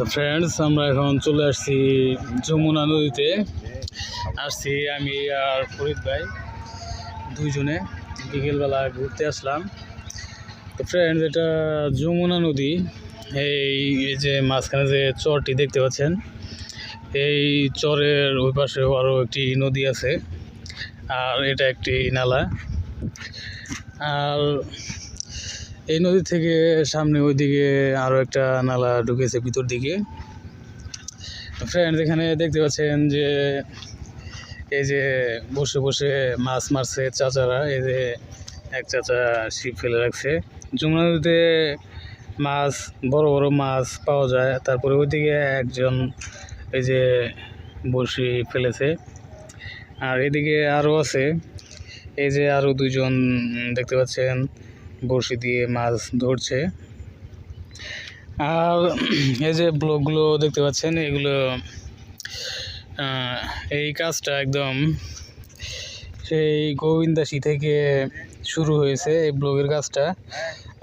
তো ফ্রেন্ডস, আমরা এখন চলে আসছি যমুনা নদীতে। আসছি আমি আর ফরিদ ভাই দুইজনে বিকেলবেলা ঘুরতে আসলাম। তো ফ্রেন্ডস, এটা যমুনা নদী। এই যে মাঝখানে যে চরটি দেখতে পাচ্ছেন, এই চরের ওই পাশেও আরও একটি নদী আছে, আর এটা একটি নালা। আর এই নদী থেকে সামনে ওইদিকে আরও একটা নালা ঢুকেছে ভিতর দিকে। ফ্রেন্ডস, এখানে দেখতে পাচ্ছেন যে এই যে বসে বসে মাছ মারছে চাচারা। এই যে এক চাচা ছিপ ফেলে রাখছে। যমুনা নদীতে মাছ, বড় বড় মাছ পাওয়া যায়। তারপরে ওইদিকে একজন এই যে বড়শি ফেলেছে, আর এদিকে আরও আছে। এই যে আরও দুইজন দেখতে পাচ্ছেন বড়শি দিয়ে মাছ ধরছে। আর এই যে ব্লকগুলো দেখতে পাচ্ছেন, এগুলো এই কাজটা একদম সেই গোবিন্দাসী থেকে শুরু হয়েছে। এই ব্লগের কাজটা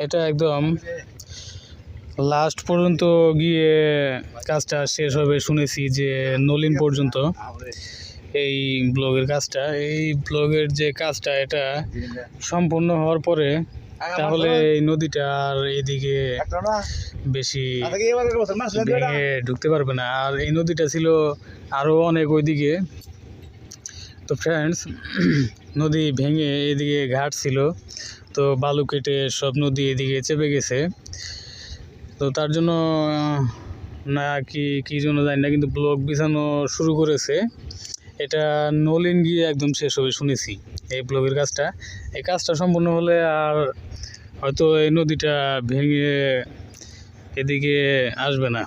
এটা একদম লাস্ট পর্যন্ত গিয়ে কাজটা শেষ হবে শুনেছি, যে নলিন পর্যন্ত এই ব্লগের কাজটা। এই ব্লগের যে কাজটা এটা সম্পূর্ণ হওয়ার পরে তাহলে এই নদীটা আর এদিকে বেশি ভেঙে ঢুকতে পারবে না। আর এই নদীটা ছিল আরও অনেক ওইদিকে। তো ফ্রেন্ডস, নদী ভেঙে এদিকে ঘাট ছিল, তো বালু কেটে সব নদী এদিকে চেপে গেছে। তো তার জন্য না কি জন্য জানি না, কিন্তু ব্লক বিছানো শুরু করেছে। এটা নলিন গিয়ে একদম শেষ হবে শুনেছি এই ব্লকের কাজটা। এই কাজটা সম্পূর্ণ হলে আর হয়তো এই নদীটা ভেঙে এদিকে আসবে না,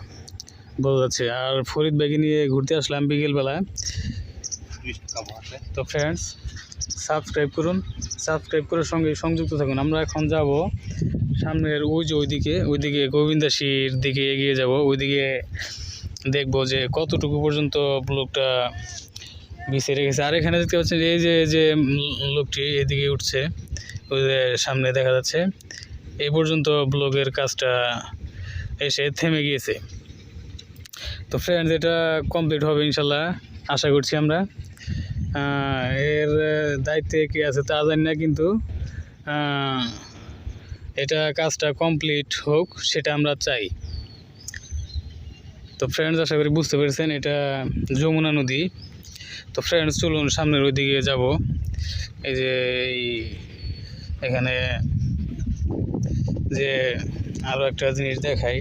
বোঝা যাচ্ছে। আর ফরিদ ভাইকে নিয়ে ঘুরতে আসলাম বিকেলবেলা। তো ফ্রেন্ডস, সাবস্ক্রাইব করুন, সাবস্ক্রাইব করে সঙ্গে সংযুক্ত থাকুন। আমরা এখন যাব সামনের ওইদিকে গোবিন্দাসীর দিকে এগিয়ে যাব। ওইদিকে দেখব যে কতটুকু পর্যন্ত ব্লকটা বিছিয়ে রেখেছে। আর এখানে দেখতে পাচ্ছেন এই যে লোকটি এদিকে উঠছে, ওই যে সামনে দেখা যাচ্ছে। এই পর্যন্ত ব্লগের কাজটা এসে থেমে গিয়েছে। তো ফ্রেন্ডস, এটা কমপ্লিট হবে ইনশাল্লাহ, আশা করছি আমরা। এর দায়িত্বে কে আছে তা জানি না, কিন্তু এটা কাজটা কমপ্লিট হোক সেটা আমরা চাই। তো ফ্রেন্ডস, আশা করি বুঝতে পেরেছেন এটা যমুনা নদী। তো ফ্রেন্ডস, চলুন সামনের ওইদিকে যাব। এই যে এখানে যে আরও একটা জিনিস দেখাই।